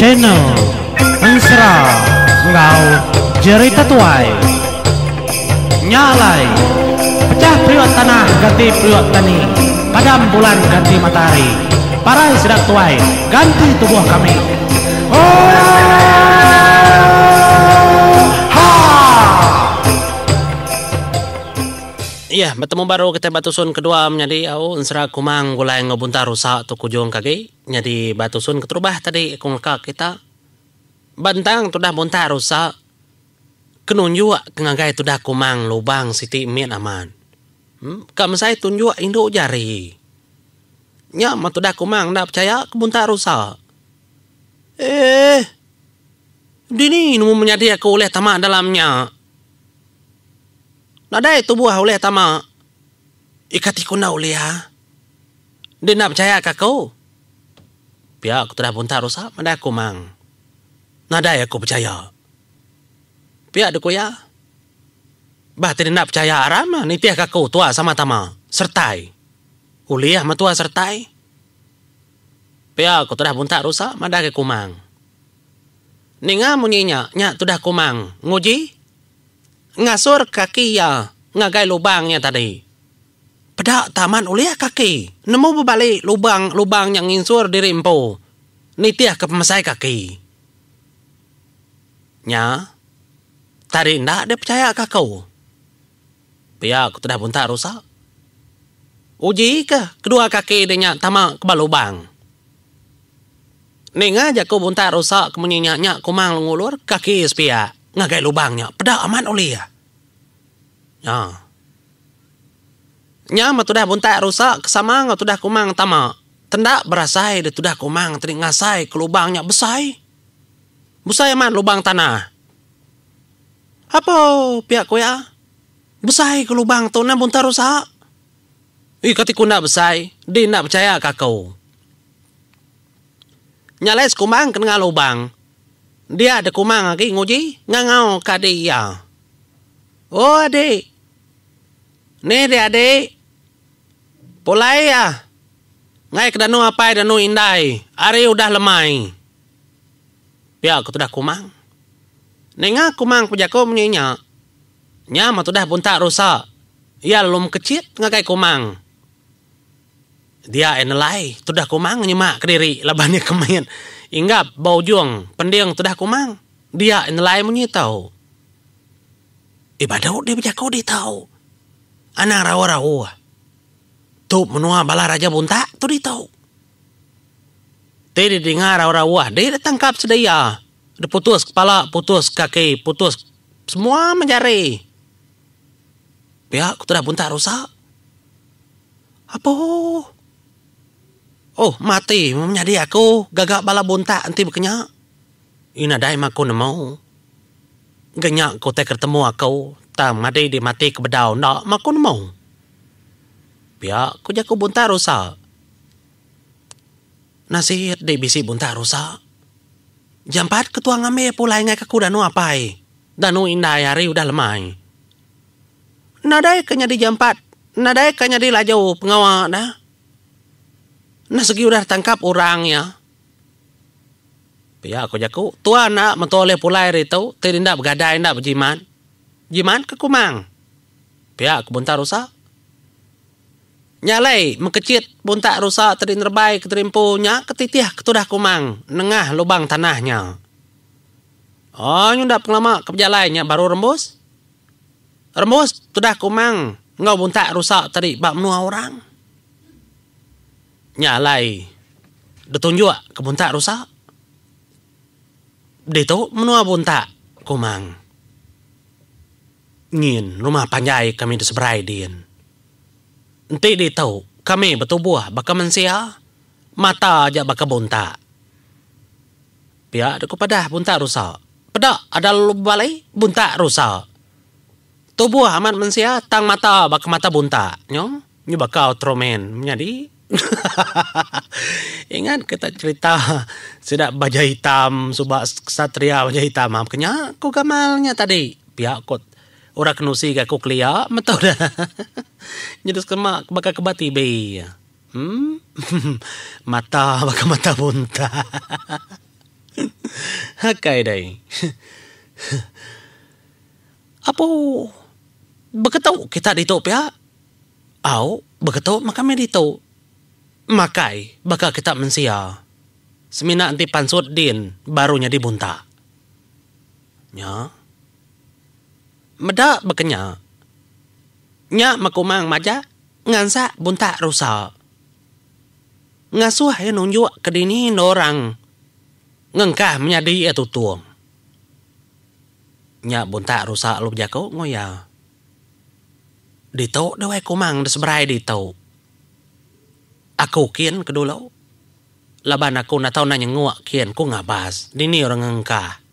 channel Ensra Ngau Jerita Tuai Nyalai Pecah priok tanah ganti priok tani, padam bulan ganti matahari, parai sedap tuai ganti tubuh kami. Iya, bertemu baru kita batusun kedua menjadi au ensra kumang gulai ngobunta rusak tu kujung kaki. Jadi batusun keterubah tadi kungka kita bantang tu dah bunta rusak. Kenunjuk kengagai tu dah kumang lubang siti mian aman. Kam saya tunjuk induk jari. Nya ma tu dah kumang dah percaya kebunta rusak. Dini nu menjadi aku oleh tamak dalamnya. Nadai tubuh oleh tamak. Ikati kuna oleh ha. Dia nak percaya ke kau? Pihak aku telah bunta rusak pada aku mang. Nadai aku percaya. Pihak aku ya. Bah tidak nak percaya arama ni tiah kau tua sama tama sertai. Uliah matua sertai. Pihak aku telah bunta rusak pada aku mang. Ninga munyinya nya tu dah kumang nguji. Ngasur kaki ya, ngagai lubangnya tadi. Pedak taman uliah kaki. Nemu berbalik lubang yang nginsur di rimpo. Nitiah ke pemasai kaki. Nya, tadi ndak dia percaya ke kau. Pihak aku sudah bunta rusak. Uji ke kedua kaki dia tamak ke lubang. Ninga aja kau bunta rusak kemudian nyak kumang ngulur kaki sepia. Ngagai lubangnya, pedak aman oleh ya. Nya tu dah buntai rusak, kesamang tu dah kumang tamak. Tendak berasai dia tu dah kumang, teri ngasai ke lubangnya besai. Besai aman lubang tanah. Apa pihak ku ya? Besai ke lubang tu na buntai rusak. Katiku nak besai, dia nak percaya ke kau. Nyalai sekumang kena lubang. Dia ada kumang lagi nguji ngangau ka dia. Oh adik. Ni dia adik. Pulai ya. Ngai ke danu apa danu indai. Ari udah lemai. Dia aku sudah kumang. Nenga kumang pujako menyinya. Nya mah sudah bunta rusak. Ya lum kecil ngakai kumang. Dia enelai sudah kumang nyemak ke diri labanya kemain. Inggap bau juang pendiang sudah kumang. Dia nilai menyitau. Ibadau dia berjago dia tahu. Anak rawa-rawa. Tu menua bala raja bunta tu dia tahu. Dia dengar rawa-rawa. Dia tangkap sedaya. Dia putus kepala, putus kaki, putus. Semua menjari. Pihak sudah bunta rusak. Apa? Oh, mati menjadi aku gagak bala bunta nanti berkenyak. Ina dai maku nemu. Genyak ko te ketemu aku, tam ngadi di mati ke bedau nak maku nemu. Pia ku jaku bunta rusak. Nasihat di bisi bunta rusak. Jampat ketua ngame pulai ngai kaku danu apai. Danu indai hari udah lemai. Nadai kanya di jampat, nadai kanya di lajau pengawal dah. Nah segi udah tangkap orangnya. Pihak aku jaku. Tua nak mentoleh pulai itu. Tidak ndak bergadai ndak berjiman. Jiman ke kumang. Pihak aku bunta rusak. Nyalai mengkecit bunta rusak. Tadi nerbai keterimpunya. Ketitiah ketudah kumang. Nengah lubang tanahnya. Oh nyundak pengelama keberjalannya baru rembus. Rembus tudah kumang. Ngau bunta rusak tadi. Bak menua orang. Nyalai ditunjuk ke bunta rusak. Dia tu menua bunta kumang. Ngin rumah panjai kami diseberai din. Nanti dia tahu kami bertubuh baka mensia. Mata aja baka bunta. Pihak aku padah bunta rusak. Pedak ada lubalai bunta rusak. Tubuh amat mensia tang mata baka mata bunta. Nyom nyu baka Ultraman menjadi. Ingat kita cerita sudah baja hitam subak satria baja hitam makanya aku gamalnya tadi pihak kot ora kenusi ke aku kelia metau dah. Jadi sekemak bakal kebati be. Mata bakal mata bunta. Hakai day. Apo begitu kita dito pia? Au begitu maka dito. Makai baka kita mensia. Semina anti pansut din barunya dibunta. Nya. Meda bekenya. Nya makumang maja ngansa bunta rusa. Ngasuh ya nunjuk ke dini orang. Ngengkah menyadi itu tuang. Nya bunta rusa lu jako ngoya. Dito dewai kumang desberai dito. Aku kian kedulu. Laban aku na tau nanya nguak kian ku ngabas. Dini orang ngengkah.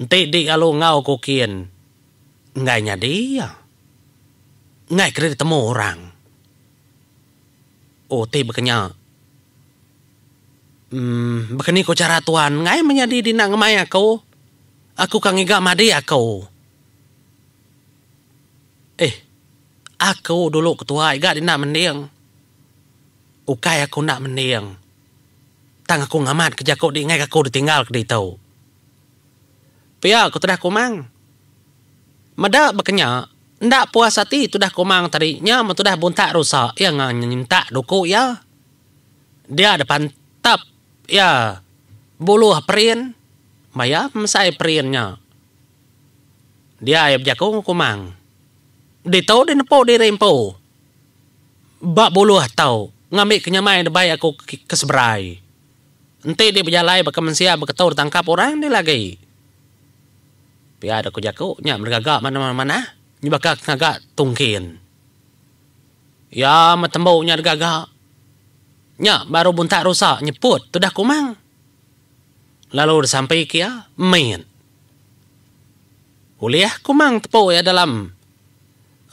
Nanti di kalau ngau ku kian. Ngai nyadi ya. Ngai kira ditemu orang. Oh ti bekenya. Bekeni ko cara tuan. Ngai menyadi di nang mai aku. Aku kang iga madi aku. Aku dulu ketua iga di nak mendiang. Ukai aku nak mendiang. Tang aku ngamat kerja kau di ngai aku ditinggal ke ditau. Pia aku tedah kumang. Mada bekenya. Ndak puas hati tu dah kumang tadinya tu dah buntak rusak yang nyinta duku ya. Dia depan tap ya. Buluh perin. Maya mesai perinnya. Dia ayam jago kumang. Ditau di nepo di rempo. Bak buluh tau. Ngambil kenyamai debai aku keseberai. Nanti dia berjalai baka mensia berketau ditangkap orang dia lagi. Pia ada ku jago nya bergagak mana-mana. Ni bakal ngagak tungkin. Ya matembaunya gagak. Nya baru buntak rusak nyeput tu dah kumang. Lalu sampai kia main. Kuliah kumang tepo ya dalam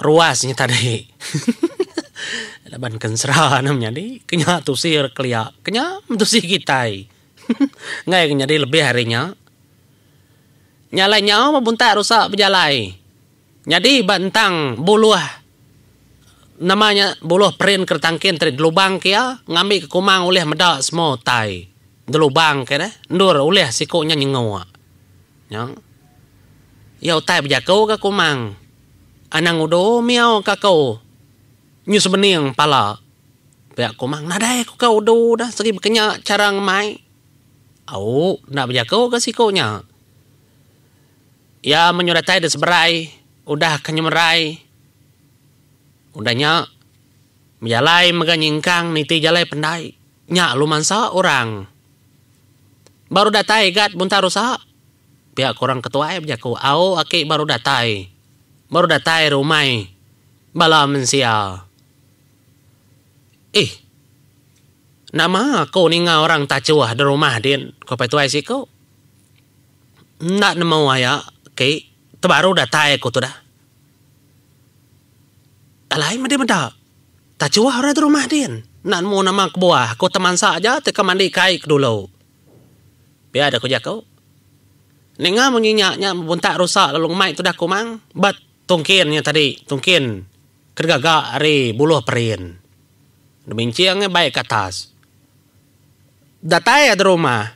ruasnya tadi. Laban kensera namanya di kenya tusir kelia. Kenya mentusir kitai. Ngai kenya di lebih harinya. Nyalainya buntak rusak berjalai. Jadi bantang buluh namanya buluh perin kertangkin dari lubang kia ngambil ke kumang oleh medak semua tai di lubang kia deh ndur oleh sikonya nyengawa yang yau tai berjakau ke kumang anang udo miau kakau nyus bening pala pihak kumang nadai ku kau udo dah segi bekenya carang mai au nak berjakau ke sikonya ya menyuratai deseberai udah kenyemerai. Udahnya menjalai meganyingkang niti jalai pendai. Nya lumansa orang. Baru datai gat buntar rusak. Pihak kurang ketua jaku. Au aki baru datai. Baru datai rumai. Bala mensia. Nama aku ni nga orang tacuah di rumah din. Kau petuai si kau. Nak nemu ya. Ki. Baru datai aku tu dah. Alai mada. Tacuah orang di rumah din. Nak mau nama kebuah. Aku teman saja teka mandi kai dulu. Biar aku jakau. Nenga menyinyaknya buntak rusak lalu mai tu dah kumang. Bat tungkinnya tadi. Tungkin. Kergagak hari buluh perin. Deminciangnya baik ke atas. Datai di rumah.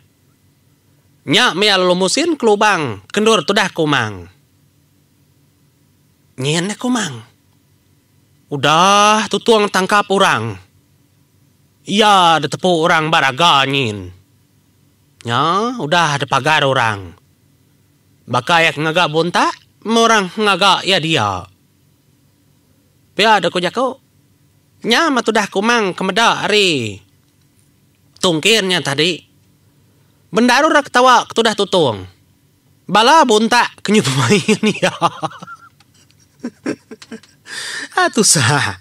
Nyak mea lalu musin kelubang. Kendur tu dah kumang. Nyen kumang. Udah tutuang tangkap orang. Ya, ada tepu orang baraga nyin. Ya, udah ada pagar orang. Bakayak ngagak bunta, orang ngagak ya dia. Pia ada ko jako. Nya matudah kumang kemeda hari. Tungkirnya tadi. Bendaru rak tawa ketudah tutung. Bala bunta kenyu pemain ya. Atuh sah.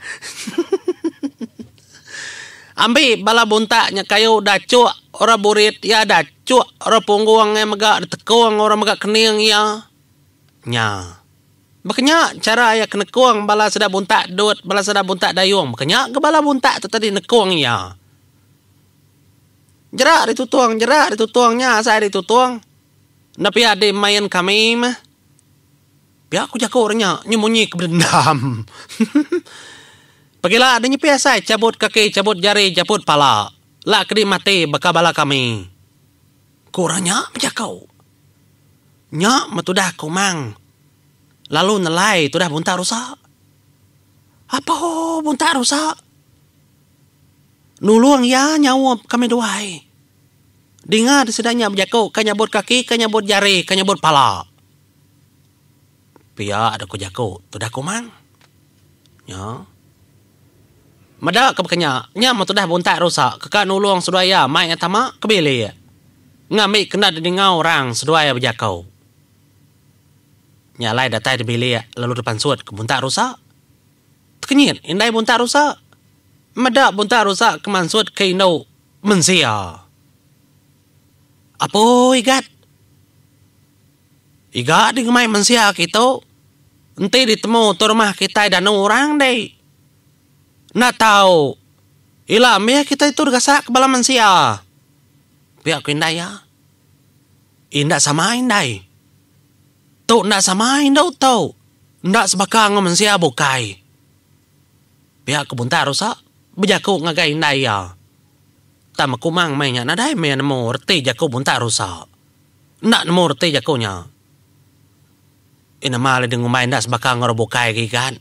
Ambil bala buntaknya kayu dacu ora burit ya dacu ora pungguangnya mega tekong ora mega kening ya. Nya. Makanya cara ya kenekuang bala sada buntak dut bala sada buntak dayung. Makanya ke bala buntak tu tadi nekuang ya. Jerak ditutuangnya saya ditutuang. Napi ada main kami mah. Biar aku jago orangnya nyemunyi ke berdendam. Pagilah adanya biasa cabut kaki, cabut jari, cabut pala. Lah kedi mati baka bala kami. Kurangnya berjakau. Nyak matudah kumang. Lalu nelai tudah bunta rusak. Apa bunta rusak? Nuluang ya nyawa kami duai. Dengar sedanya berjakau kanyabot kaki, kanyabot jari, kanyabot pala. Pia ada ku jakau tudah kumang. Ya. Madak kebekanya, nya matudah bunta rusak. Kekak nuluang sudaya mai atama kebili. Ngamik kena dengau orang sudaya berjakau. Nyalai datai di bilik lalu depan suat ke bunta rusak. Terkenyit indai bunta rusak. Madak bunta rusak keman suat ke inau mensia. Apa igat? Igat di gemai mensia kita. Nanti ditemu tu rumah kita dan orang deh. Nak tahu. Ilamnya kita itu gasak kepala mensia. Pihak ku indai ya. Indak sama indai. Tu ndak samain dau tau. Ndak sebakang mensia bukai. Pihak kebun rusak. Berjaku ngagai indai ya. Tama kumang mainnya nadai main nemu reti jaku bunta rusak. Ndak nemu reti jakunya. Ina mali dengan main ndak sebakang ngoro bukai kan.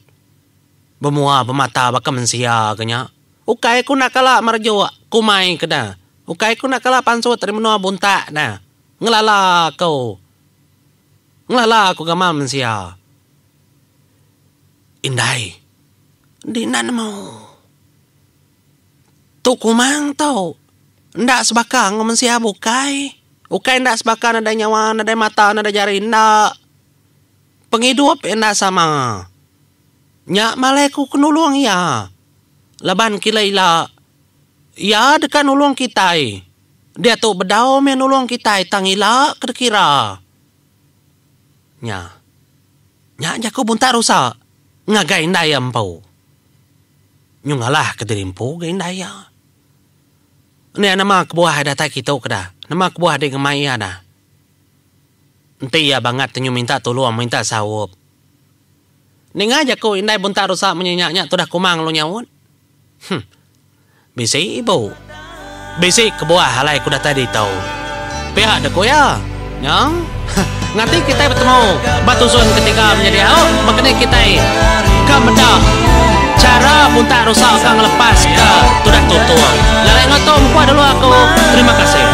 Bemua pemata baka mensia kenya. Ukai ku nakala marjo kumai kena. Ukai ku nakala pansut dari menua bunta nah. Ngelala kau. Ngelala aku gamal mensia. Indai. Di nan mau. Tu kumang tau. Ndak sebakang mensia bukai. Ukai ndak sebakang ada nyawa, ada mata, ada jari ndak. Penghidup ndak sama. Nyak maleku kenulung ya. Laban kilaila. Ya dekat nulung kita. Dia tu bedau menulung kita tangila kira-kira. Nya jaku bunta rusak. Ngagai indaya empau. Nyungalah ke dirimpu gain daya. Ini nama kebuah data kita kada. Nama kebuah de gemai ada. Nanti ya banget tenyu minta tolong minta sawup. Ninga jaku indai bunta rusak menyenyaknya tu dah kumang lu nyawun. Bisi ibu. Bisi kebuah halai kuda tadi tahu. Pihak deku ya. Yang nanti kita bertemu batu sun ketika menjadi makanya kita kemedak cara bunta rusak akan lepas ke tudah tutup. Lalai ngotom ku dulu aku. Terima kasih.